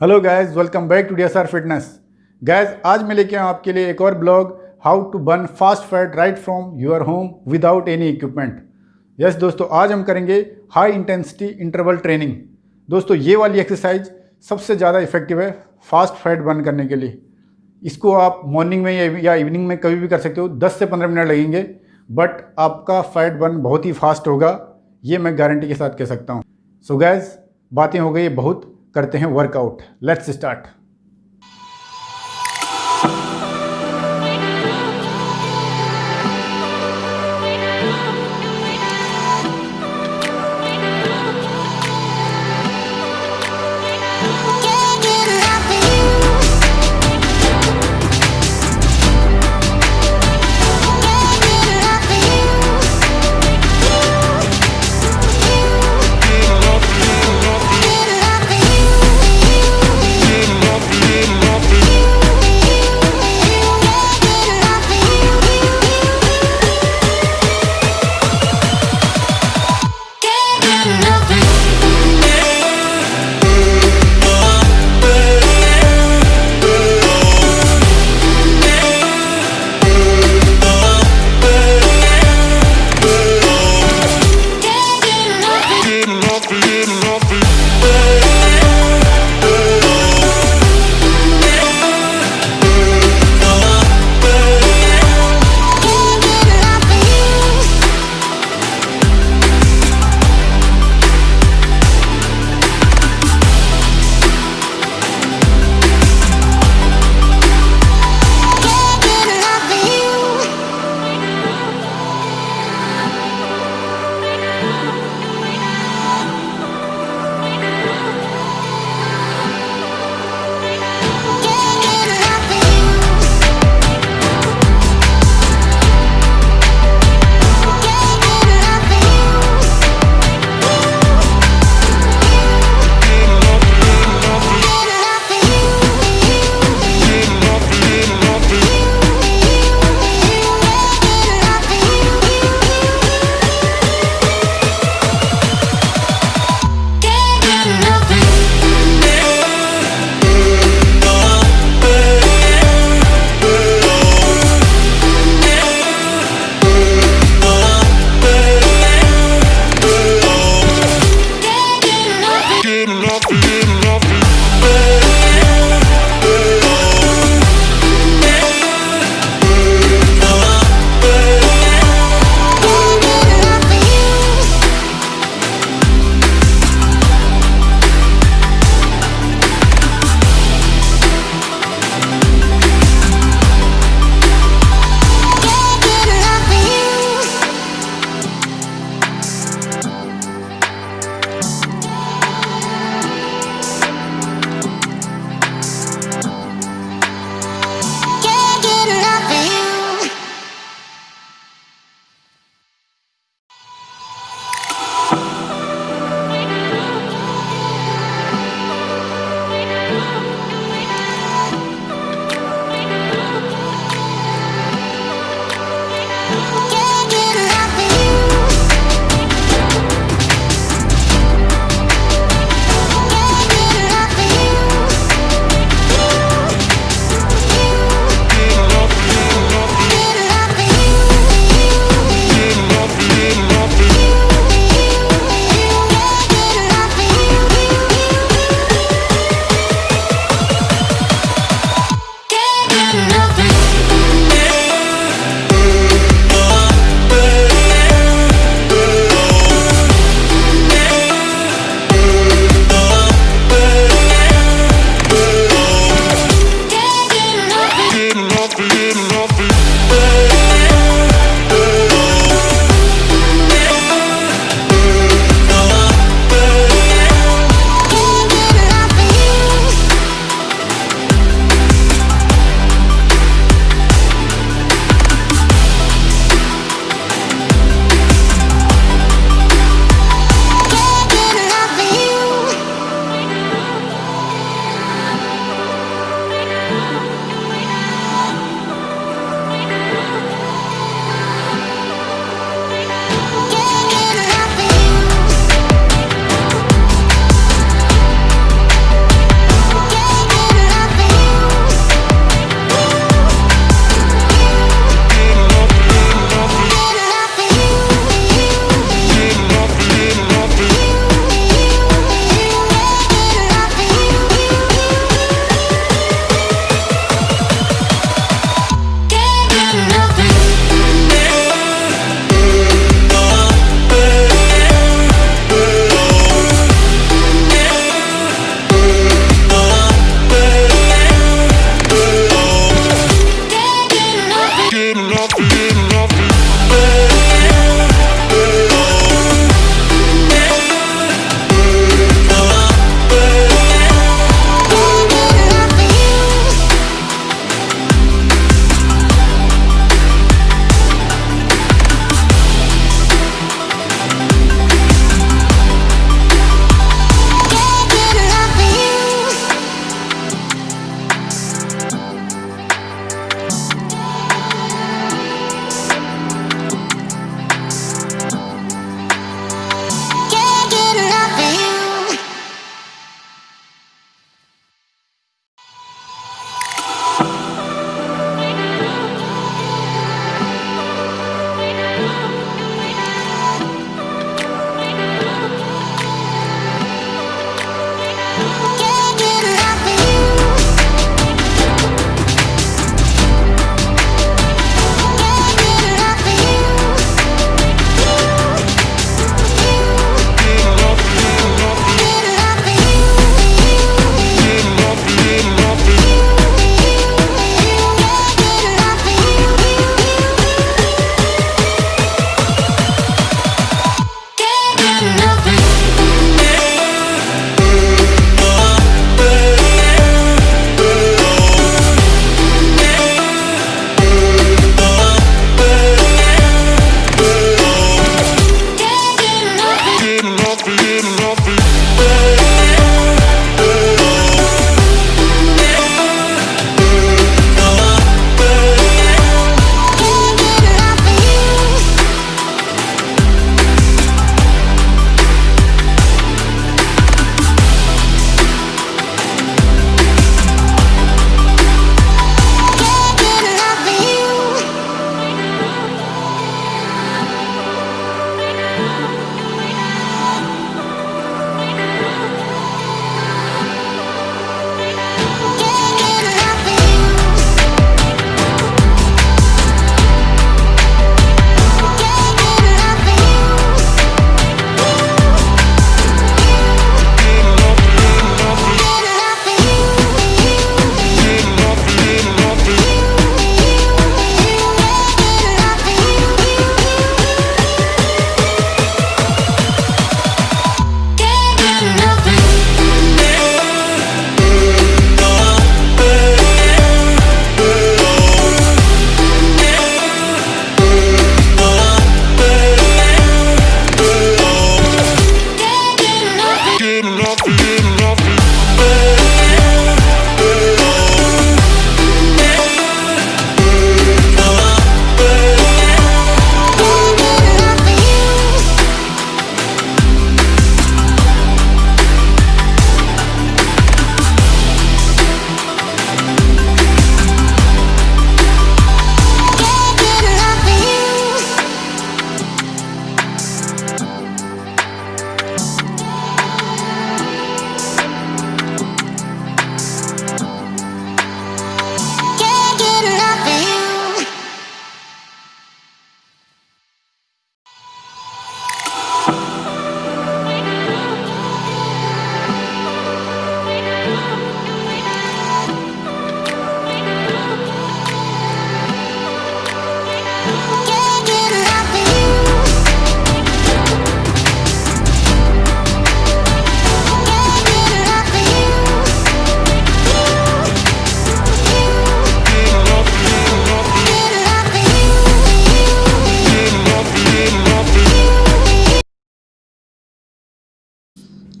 Hello guys, welcome back to DSR fitness. Guys, आज मैं लेके आया हूं आपके लिए एक और blog, how to burn fast fat right from your home without any equipment. Yes दोस्तों, आज हम करेंगे हाई इंटेंसिटी इंटरवल ट्रेनिंग। दोस्तों, ये वाली एक्सरसाइज सबसे ज़्यादा इफेक्टिव है फास्ट फैट बर्न करने के लिए। इसको आप मॉर्निंग में या इवनिंग में कभी भी कर सकते हो। 10 से 15 मिनट लगेंगे, बट आपका फैट बर्न बहुत ही फास्ट होगा, ये मैं गारंटी के साथ कह सकता हूँ। सो गाइस, बातें हो गई बहुत, करते हैं workout. Let's start.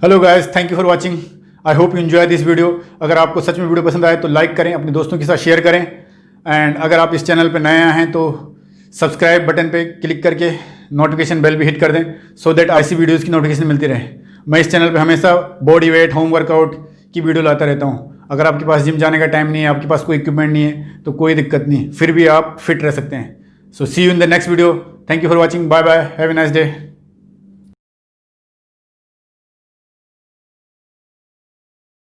Hello guys, thank you for watching. I hope you enjoy this video. अगर आपको सच में वीडियो पसंद आए तो लाइक करें, अपने दोस्तों के साथ शेयर करें। एंड अगर आप इस चैनल पर नए आए हैं तो सब्सक्राइब बटन पे क्लिक करके नोटिफिकेशन बेल भी हिट कर दें, सो दैट ऐसी वीडियोज़ की नोटिफिकेशन मिलती रहे। मैं इस चैनल पे हमेशा बॉडी वेट, होम वर्कआउट की वीडियो लाता रहता हूँ। अगर आपके पास जिम जाने का टाइम नहीं है, आपके पास कोई इक्विपमेंट नहीं है, तो कोई दिक्कत नहीं, फिर भी आप फिट रह सकते हैं। So see you in the next video. Thank you for watching. Bye bye, have a nice day.